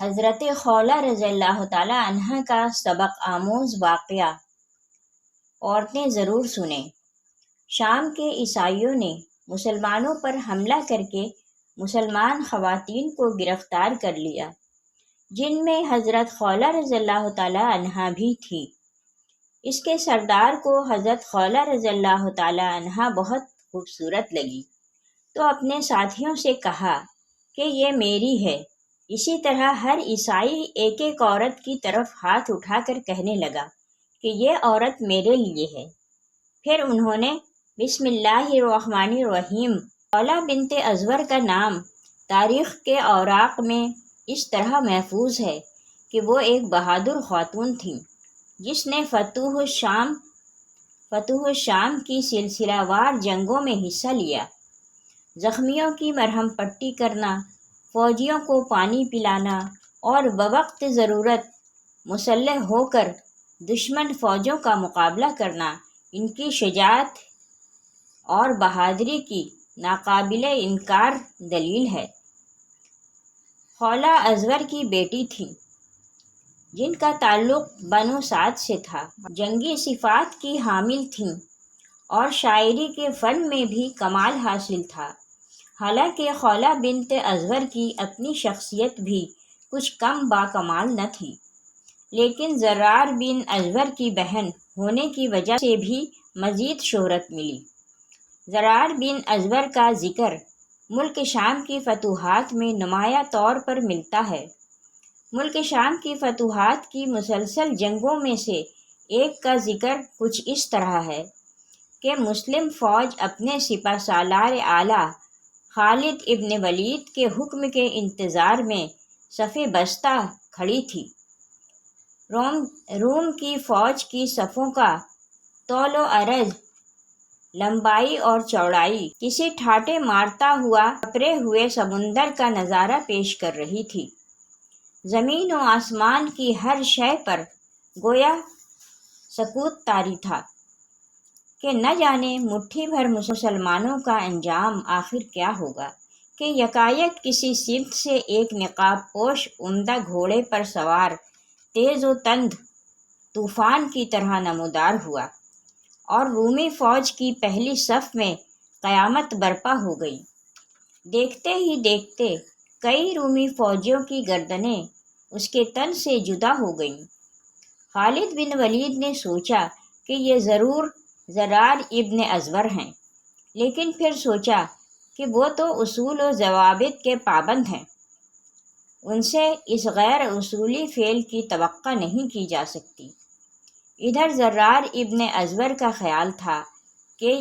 حضرت خولہ رضی اللہ تعالی عنہ کا سبق آموز واقعہ عورتیں ضرور سنیں۔ شام کے عیسائیوں نے مسلمانوں پر حملہ کر کے مسلمان خواتین کو گرفتار کر لیا، جن میں حضرت خولہ رضی اللہ تعالی عنہ بھی تھی۔ اس کے سردار کو حضرت خولہ رضی اللہ تعالی عنہ بہت خوبصورت لگی، تو اپنے ساتھیوں سے کہا کہ یہ میری ہے۔ اسی طرح ہر عیسائی ایک ایک عورت کی طرف ہاتھ اٹھا کر کہنے لگا کہ یہ عورت میرے لیے ہے۔ پھر انہوں نے بسم اللہ الرحمن الرحیم۔ خولہ بنت ازور کا نام تاریخ کے اوراق میں اس طرح محفوظ ہے کہ وہ ایک بہادر خاتون تھیں، جس نے فتوح الشام کی سلسلہ وار جنگوں میں حصہ لیا۔ زخمیوں کی مرہم پٹی کرنا، فوجیوں کو پانی پلانا اور بوقت ضرورت مسلح ہو کر دشمن فوجوں کا مقابلہ کرنا ان کی شجاعت اور بہادری کی ناقابل انکار دلیل ہے۔ خولہ ازور کی بیٹی تھیں، جن کا تعلق بنو سعد سے تھا۔ جنگی صفات کی حامل تھیں اور شاعری کے فن میں بھی کمال حاصل تھا۔ حالانکہ خولہ بنت ازور کی اپنی شخصیت بھی کچھ کم باکمال نہ تھی، لیکن زرار بن ازور کی بہن ہونے کی وجہ سے بھی مزید شہرت ملی۔ زرار بن ازور کا ذکر ملک شام کی فتوحات میں نمایاں طور پر ملتا ہے۔ ملک شام کی فتوحات کی مسلسل جنگوں میں سے ایک کا ذکر کچھ اس طرح ہے کہ مسلم فوج اپنے سپہ سالار اعلیٰ خالد ابن ولید کے حکم کے انتظار میں صف بستہ کھڑی تھی۔ روم کی فوج کی صفوں کا طول و عرض، لمبائی اور چوڑائی کسی ٹھاٹھے مارتا ہوا کپرے ہوئے سمندر کا نظارہ پیش کر رہی تھی۔ زمین و آسمان کی ہر شے پر گویا سکوت طاری تھا کہ نہ جانے مٹھی بھر مسلمانوں کا انجام آخر کیا ہوگا، کہ یکایک کسی سمت سے ایک نقاب پوش عمدہ گھوڑے پر سوار تیز و تند طوفان کی طرح نمودار ہوا اور رومی فوج کی پہلی صف میں قیامت برپا ہو گئی۔ دیکھتے ہی دیکھتے کئی رومی فوجیوں کی گردنیں اس کے تن سے جدا ہو گئیں۔ خالد بن ولید نے سوچا کہ یہ ضرور زرار ابن ازور ہیں، لیکن پھر سوچا کہ وہ تو اصول و ضوابط کے پابند ہیں، ان سے اس غیر اصولی فعل کی توقع نہیں کی جا سکتی۔ ادھر زرار ابن ازور کا خیال تھا کہ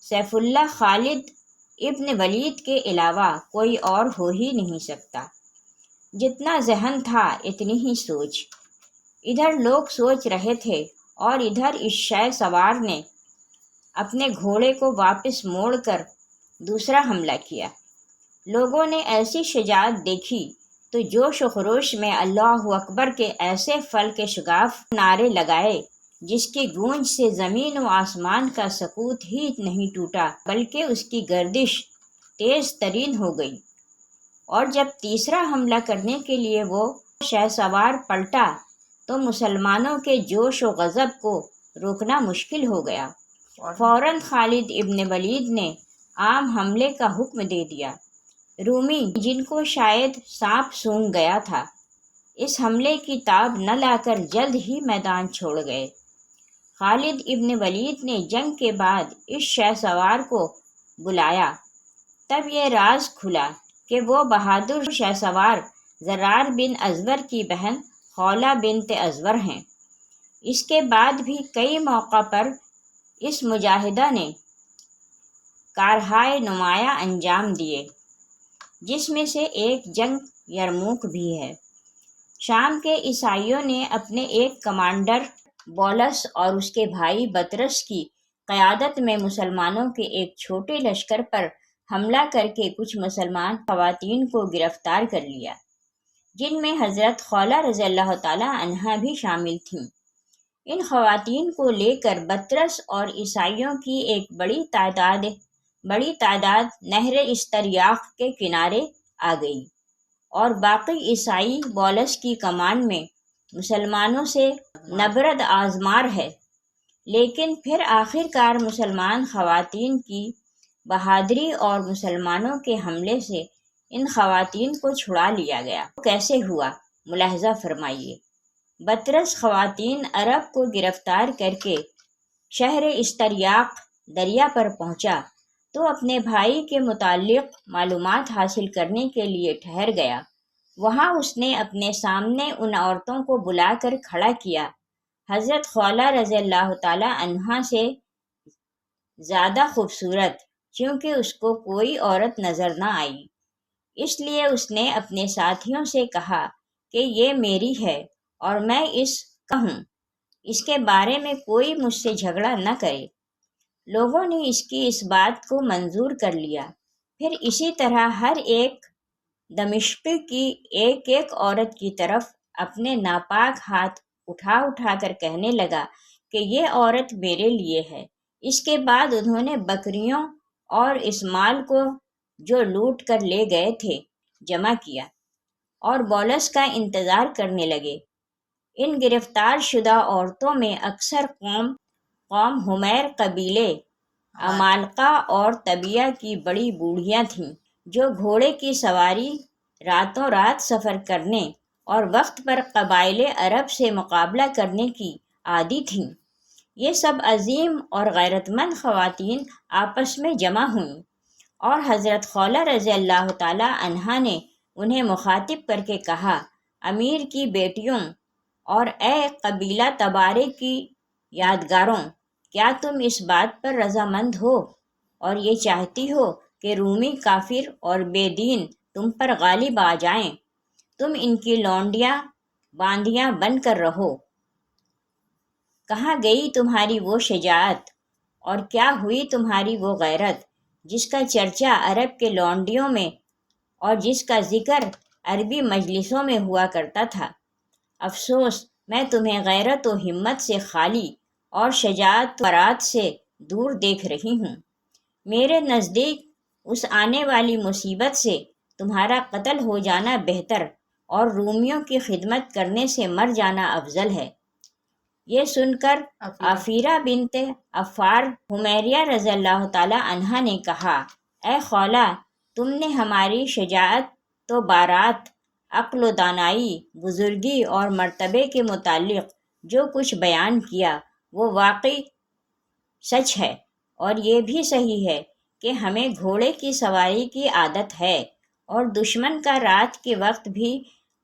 سیف اللہ خالد ابن ولید کے علاوہ کوئی اور ہو ہی نہیں سکتا۔ جتنا ذہن تھا اتنی ہی سوچ۔ ادھر لوگ سوچ رہے تھے اور ادھر اس شہ سوار نے اپنے گھوڑے کو واپس موڑ کر دوسرا حملہ کیا۔ لوگوں نے ایسی شجاعت دیکھی تو جوش و خروش میں اللہ اکبر کے ایسے فلک شگاف نعرے لگائے جس کی گونج سے زمین و آسمان کا سکوت ہی نہیں ٹوٹا بلکہ اس کی گردش تیز ترین ہو گئی۔ اور جب تیسرا حملہ کرنے کے لیے وہ شہ سوار پلٹا تو مسلمانوں کے جوش و غضب کو روکنا مشکل ہو گیا۔ فوراً خالد ابن ولید نے عام حملے کا حکم دے دیا۔ رومی، جن کو شاید سانپ سونگھ گیا تھا، اس حملے کی تاب نہ لا کر جلد ہی میدان چھوڑ گئے۔ خالد ابن ولید نے جنگ کے بعد اس شہ سوار کو بلایا، تب یہ راز کھلا کہ وہ بہادر شہ سوار زرار بن ازور کی بہن خولہ بنت ازور ہیں۔ اس کے بعد بھی کئی موقع پر اس مجاہدہ نے کارہائے نمایاں انجام دیے، جس میں سے ایک جنگ یرموک بھی ہے۔ شام کے عیسائیوں نے اپنے ایک کمانڈر بولس اور اس کے بھائی بطرس کی قیادت میں مسلمانوں کے ایک چھوٹے لشکر پر حملہ کر کے کچھ مسلمان خواتین کو گرفتار کر لیا، جن میں حضرت خولہ رضی اللہ تعالی عنہ بھی شامل تھیں۔ ان خواتین کو لے کر بطرس اور عیسائیوں کی ایک بڑی تعداد نہر استریاق کے کنارے آ گئی اور باقی عیسائی بولس کی کمان میں مسلمانوں سے نبرد آزمار ہے، لیکن پھر آخر کار مسلمان خواتین کی بہادری اور مسلمانوں کے حملے سے ان خواتین کو چھڑا لیا گیا۔ کیسے ہوا، ملاحظہ فرمائیے۔ بطرس خواتین عرب کو گرفتار کر کے شہر استریاق دریا پر پہنچا تو اپنے بھائی کے متعلق معلومات حاصل کرنے کے لیے ٹھہر گیا۔ وہاں اس نے اپنے سامنے ان عورتوں کو بلا کر کھڑا کیا۔ حضرت خولہ رضی اللہ تعالی عنہا سے زیادہ خوبصورت چونکہ اس کو کوئی عورت نظر نہ آئی، اس لیے اس نے اپنے ساتھیوں سے کہا کہ یہ میری ہے اور میں اس کا ہوں، اس کے بارے میں کوئی مجھ سے جھگڑا نہ کرے۔ لوگوں نے اس کی اس بات کو منظور کر لیا۔ پھر اسی طرح ہر ایک دمشق کی ایک ایک عورت کی طرف اپنے ناپاک ہاتھ اٹھا اٹھا کر کہنے لگا کہ یہ عورت میرے لیے ہے۔ اس کے بعد انہوں نے بکریوں اور اس مال کو جو لوٹ کر لے گئے تھے جمع کیا اور بولس کا انتظار کرنے لگے۔ ان گرفتار شدہ عورتوں میں اکثر قوم حمیر قبیلے عمالقہ اور طبیعہ کی بڑی بوڑھیاں تھیں، جو گھوڑے کی سواری، راتوں رات سفر کرنے اور وقت پر قبائل عرب سے مقابلہ کرنے کی عادی تھیں۔ یہ سب عظیم اور غیرت مند خواتین آپس میں جمع ہوئیں اور حضرت خولہ رضی اللہ تعالی عنہا نے انہیں مخاطب کر کے کہا، امیر کی بیٹیوں اور اے قبیلہ تبارے کی یادگاروں، کیا تم اس بات پر رضامند ہو اور یہ چاہتی ہو کہ رومی کافر اور بے دین تم پر غالب آ جائیں؟ تم ان کی لونڈیاں باندیاں بن کر رہو۔ کہاں گئی تمہاری وہ شجاعت اور کیا ہوئی تمہاری وہ غیرت جس کا چرچا عرب کے لونڈیوں میں اور جس کا ذکر عربی مجلسوں میں ہوا کرتا تھا؟ افسوس، میں تمہیں غیرت و ہمت سے خالی اور شجاعت و برات سے دور دیکھ رہی ہوں۔ میرے نزدیک اس آنے والی مصیبت سے تمہارا قتل ہو جانا بہتر اور رومیوں کی خدمت کرنے سے مر جانا افضل ہے۔ یہ سن کر عفیرہ بنت عفار حمیریہ رضی اللہ تعالی عنہا نے کہا، اے خولہ، تم نے ہماری شجاعت و بارات، عقل و دانائی، بزرگی اور مرتبے کے متعلق جو کچھ بیان کیا وہ واقعی سچ ہے، اور یہ بھی صحیح ہے کہ ہمیں گھوڑے کی سواری کی عادت ہے اور دشمن کا رات کے وقت بھی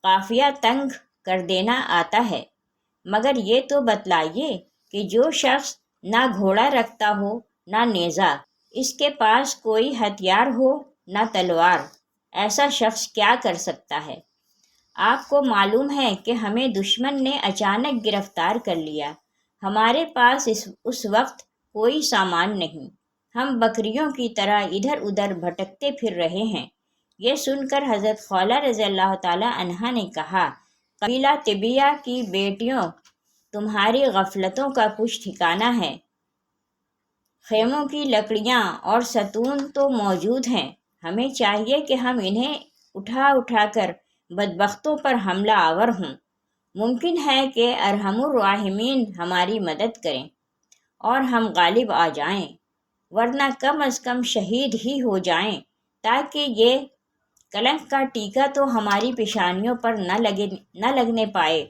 قافیہ تنگ کر دینا آتا ہے، مگر یہ تو بتلائیے کہ جو شخص نہ گھوڑا رکھتا ہو نہ نیزہ، اس کے پاس کوئی ہتھیار ہو نہ تلوار، ایسا شخص کیا کر سکتا ہے؟ آپ کو معلوم ہے کہ ہمیں دشمن نے اچانک گرفتار کر لیا، ہمارے پاس اس وقت کوئی سامان نہیں، ہم بکریوں کی طرح ادھر ادھر بھٹکتے پھر رہے ہیں۔ یہ سن کر حضرت خولہ رضی اللہ تعالی عنہا نے کہا، قبیلہ طبیعہ کی بیٹیوں، تمہاری غفلتوں کا کچھ ٹھکانہ ہے۔ خیموں کی لکڑیاں اور ستون تو موجود ہیں، ہمیں چاہیے کہ ہم انہیں اٹھا اٹھا کر بدبختوں پر حملہ آور ہوں۔ ممکن ہے کہ ارحم الراحمین ہماری مدد کریں اور ہم غالب آ جائیں، ورنہ کم از کم شہید ہی ہو جائیں تاکہ یہ کلنک کا ٹیکہ تو ہماری پیشانیوں پر نہ لگنے پائے۔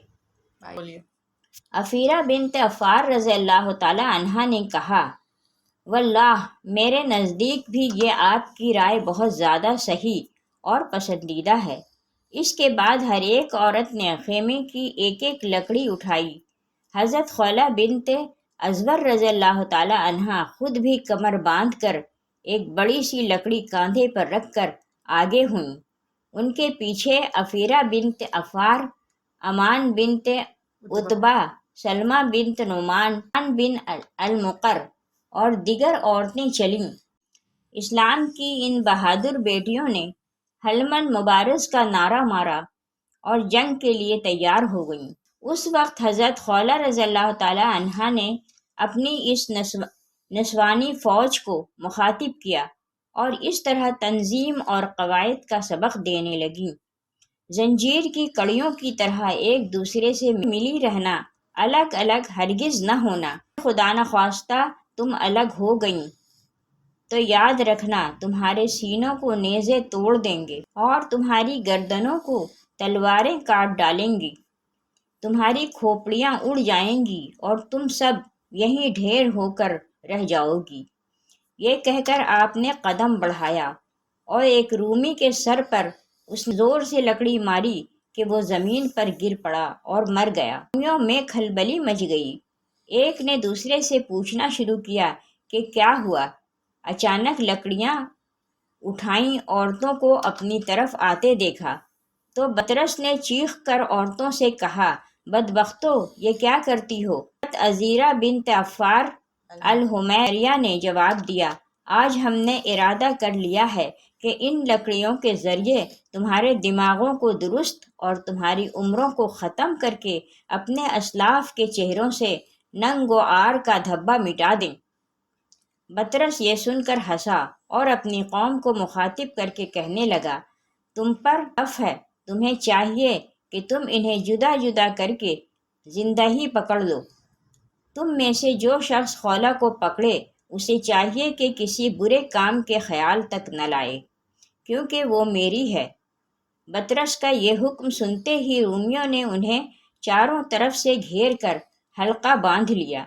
عفیرہ بنت عفار رضی اللہ تعالی عنہا نے کہا، واللہ میرے نزدیک بھی یہ آپ کی رائے بہت زیادہ صحیح اور پسندیدہ ہے۔ اس کے بعد ہر ایک عورت نے خیمے کی ایک ایک لکڑی اٹھائی۔ حضرت خولہ بنت ازور رضی اللہ تعالی عنہا خود بھی کمر باندھ کر ایک بڑی سی لکڑی کاندھے پر رکھ کر آگے ہوئیں۔ ان کے پیچھے عفیرہ بنت عفار، امان بنت عتبہ، سلمہ بنت نعمان بن المقر اور دیگر عورتیں چلیں۔ اسلام کی ان بہادر بیٹیوں نے حلمن مبارز کا نعرہ مارا اور جنگ کے لیے تیار ہو گئیں۔ اس وقت حضرت خولہ رضی اللہ تعالی عنہا نے اپنی اس نسوانی فوج کو مخاطب کیا اور اس طرح تنظیم اور قواعد کا سبق دینے لگیں، زنجیر کی کڑیوں کی طرح ایک دوسرے سے ملی رہنا، الگ الگ ہرگز نہ ہونا۔ خدا نخواستہ تم الگ ہو گئیں تو یاد رکھنا تمہارے سینوں کو نیزے توڑ دیں گے اور تمہاری گردنوں کو تلواریں کاٹ ڈالیں گی، تمہاری کھوپڑیاں اڑ جائیں گی اور تم سب یہیں ڈھیر ہو کر رہ جاؤ گی۔ یہ کہہ کر آپ نے قدم بڑھایا اور ایک رومی کے سر پر اس نے زور سے لکڑی ماری کہ وہ زمین پر گر پڑا اور مر گیا۔ رومیوں میں کھلبلی مچ گئی۔ ایک نے دوسرے سے پوچھنا شروع کیا کہ کیا ہوا؟ اچانک لکڑیاں اٹھائیں عورتوں کو اپنی طرف آتے دیکھا تو بطرس نے چیخ کر عورتوں سے کہا، بدبختو، یہ کیا کرتی ہو؟ عزیرہ بنت عفار الحمیریہ نے جواب دیا، آج ہم نے ارادہ کر لیا ہے کہ ان لکڑیوں کے ذریعے تمہارے دماغوں کو درست اور تمہاری عمروں کو ختم کر کے اپنے اسلاف کے چہروں سے ننگ و عار کا دھبا مٹا دیں۔ بطرس یہ سن کر ہنسا اور اپنی قوم کو مخاطب کر کے کہنے لگا، تم پر حق ہے، تمہیں چاہیے کہ تم انہیں جدا جدا کر کے زندہ ہی پکڑ لو۔ تم میں سے جو شخص خولہ کو پکڑے اسے چاہیے کہ کسی برے کام کے خیال تک نہ لائے، کیونکہ وہ میری ہے۔ بطرس کا یہ حکم سنتے ہی رومیوں نے انہیں چاروں طرف سے گھیر کر حلقہ باندھ لیا۔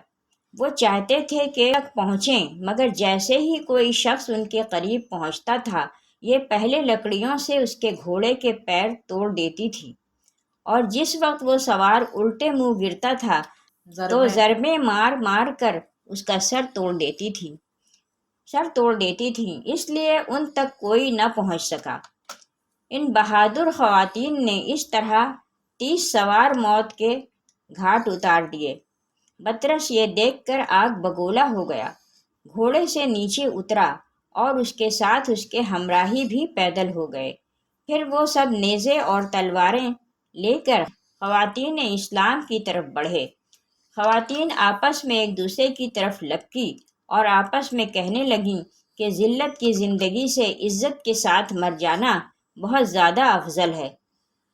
وہ چاہتے تھے کہ تک پہنچیں، مگر جیسے ہی کوئی شخص ان کے قریب پہنچتا تھا یہ پہلے لکڑیوں سے اس کے گھوڑے کے پیر توڑ دیتی تھی، اور جس وقت وہ سوار الٹے منہ گرتا تھا تو ضربیں مار مار کر اس کا سر توڑ دیتی تھیں، اس لیے ان تک کوئی نہ پہنچ سکا۔ ان بہادر خواتین نے اس طرح 30 سوار موت کے گھاٹ اتار دیے۔ بطرس یہ دیکھ کر آگ بگولا ہو گیا، گھوڑے سے نیچے اترا اور اس کے ساتھ اس کے ہمراہی بھی پیدل ہو گئے۔ پھر وہ سب نیزے اور تلواریں لے کر خواتین اسلام کی طرف بڑھے۔ خواتین آپس میں ایک دوسرے کی طرف لپکی اور آپس میں کہنے لگیں کہ ذلت کی زندگی سے عزت کے ساتھ مر جانا بہت زیادہ افضل ہے۔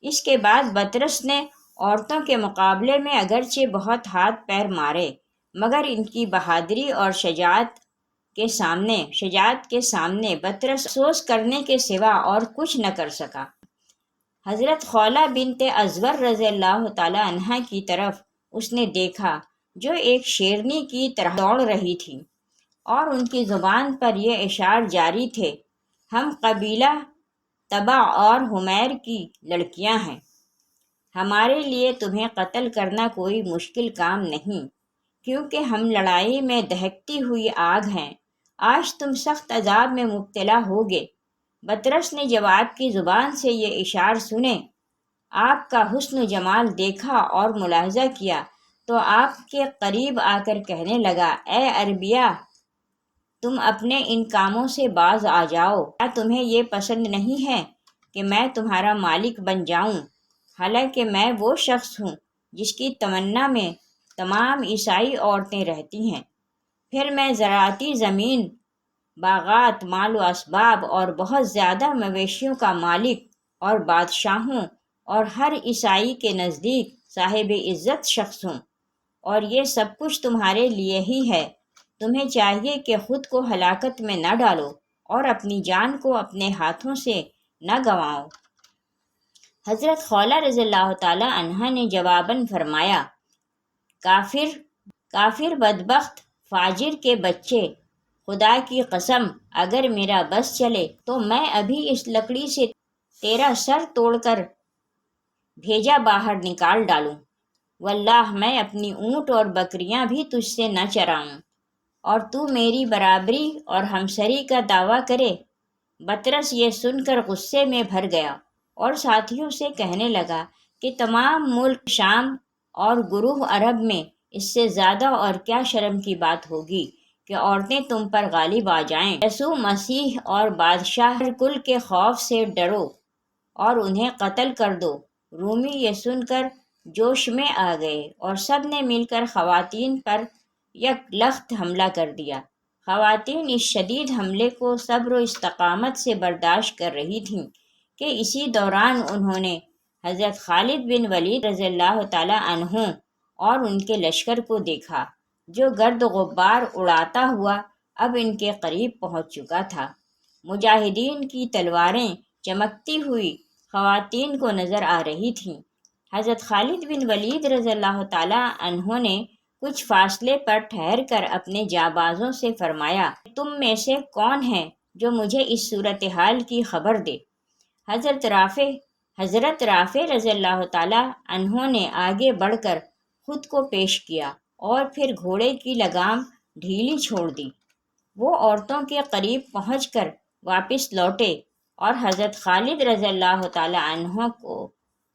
اس کے بعد بطرس نے عورتوں کے مقابلے میں اگرچہ بہت ہاتھ پیر مارے، مگر ان کی بہادری اور شجاعت کے سامنے بطرس افسوس کرنے کے سوا اور کچھ نہ کر سکا۔ حضرت خولہ بنت ازور رضی اللہ تعالی عنہا کی طرف اس نے دیکھا جو ایک شیرنی کی طرح دوڑ رہی تھی، اور ان کی زبان پر یہ اشعار جاری تھے، ہم قبیلہ تبع اور حمیر کی لڑکیاں ہیں، ہمارے لیے تمہیں قتل کرنا کوئی مشکل کام نہیں، کیونکہ ہم لڑائی میں دہکتی ہوئی آگ ہیں، آج تم سخت عذاب میں مبتلا ہوگے۔ بطرس نے جواب کی زبان سے یہ اشعار سنے، آپ کا حسن و جمال دیکھا اور ملاحظہ کیا تو آپ کے قریب آ کر کہنے لگا، اے عربیہ، تم اپنے ان کاموں سے باز آ جاؤ، کیا تمہیں یہ پسند نہیں ہے کہ میں تمہارا مالک بن جاؤں؟ حالانکہ میں وہ شخص ہوں جس کی تمنا میں تمام عیسائی عورتیں رہتی ہیں۔ پھر میں زراعتی زمین، باغات، مال و اسباب اور بہت زیادہ مویشیوں کا مالک اور بادشاہوں اور ہر عیسائی کے نزدیک صاحب عزت شخص ہوں، اور یہ سب کچھ تمہارے لیے ہی ہے۔ تمہیں چاہیے کہ خود کو ہلاکت میں نہ ڈالو اور اپنی جان کو اپنے ہاتھوں سے نہ گنواؤ۔ حضرت خولہ رضی اللہ تعالی عنہا نے جواباً فرمایا، کافر بدبخت فاجر کے بچے، خدا کی قسم اگر میرا بس چلے تو میں ابھی اس لکڑی سے تیرا سر توڑ کر بھیجا باہر نکال ڈالوں۔ واللہ میں اپنی اونٹ اور بکریاں بھی تجھ سے نہ چراؤں، اور تو میری برابری اور ہمسری کا دعویٰ کرے۔ بطرس یہ سن کر غصے میں بھر گیا اور ساتھیوں سے کہنے لگا کہ تمام ملک شام اور گروہ عرب میں اس سے زیادہ اور کیا شرم کی بات ہوگی کہ عورتیں تم پر غالب آ جائیں۔ یسوع مسیح اور بادشاہ کل کے خوف سے ڈرو اور انہیں قتل کر دو۔ رومی یہ سن کر جوش میں آ گئے اور سب نے مل کر خواتین پر یک لخت حملہ کر دیا۔ خواتین اس شدید حملے کو صبر و استقامت سے برداشت کر رہی تھیں کہ اسی دوران انہوں نے حضرت خالد بن ولید رضی اللہ تعالی عنہ اور ان کے لشکر کو دیکھا جو گرد و غبار اڑاتا ہوا اب ان کے قریب پہنچ چکا تھا۔ مجاہدین کی تلواریں چمکتی ہوئی خواتین کو نظر آ رہی تھیں۔ حضرت خالد بن ولید رضی اللہ تعالی عنہ نے کچھ فاصلے پر ٹھہر کر اپنے جانبازوں سے فرمایا، تم میں سے کون ہے جو مجھے اس صورتحال کی خبر دے؟ حضرت رافع رضی اللہ تعالی عنہ نے آگے بڑھ کر خود کو پیش کیا اور پھر گھوڑے کی لگام ڈھیلی چھوڑ دی۔ وہ عورتوں کے قریب پہنچ کر واپس لوٹے اور حضرت خالد رضی اللہ تعالی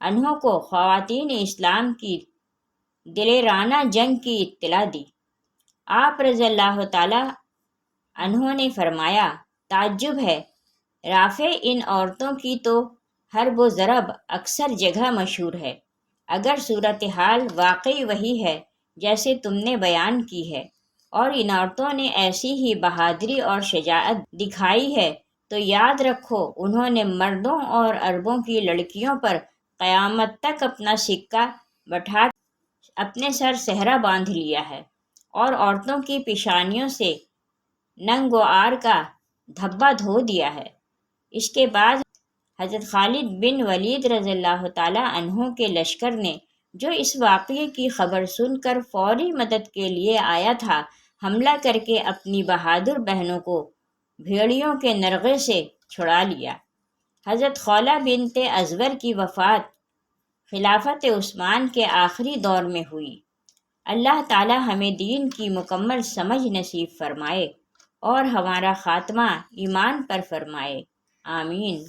عنہ کو خواتین اسلام کی دلیرانہ جنگ کی اطلاع دی۔ آپ رضی اللہ تعالی عنہ نے فرمایا، تعجب ہے، رافع ان عورتوں کی تو حرب و ضرب اکثر جگہ مشہور ہے۔ اگر صورتحال واقعی وہی ہے جیسے تم نے بیان کی ہے اور ان عورتوں نے ایسی ہی بہادری اور شجاعت دکھائی ہے تو یاد رکھو انہوں نے مردوں اور عربوں کی لڑکیوں پر قیامت تک اپنا سکہ بٹھا اپنے سر صحرا باندھ لیا ہے اور عورتوں کی پیشانیوں سے ننگ و عار کا دھبا دھو دیا ہے۔ اس کے بعد حضرت خالد بن ولید رضی اللہ تعالی عنہ کے لشکر نے جو اس واقعے کی خبر سن کر فوری مدد کے لیے آیا تھا، حملہ کر کے اپنی بہادر بہنوں کو بھیڑیوں کے نرغے سے چھڑا لیا۔ حضرت خولہ بنت ازور کی وفات خلافت عثمان کے آخری دور میں ہوئی۔ اللہ تعالی ہمیں دین کی مکمل سمجھ نصیب فرمائے اور ہمارا خاتمہ ایمان پر فرمائے، آمین۔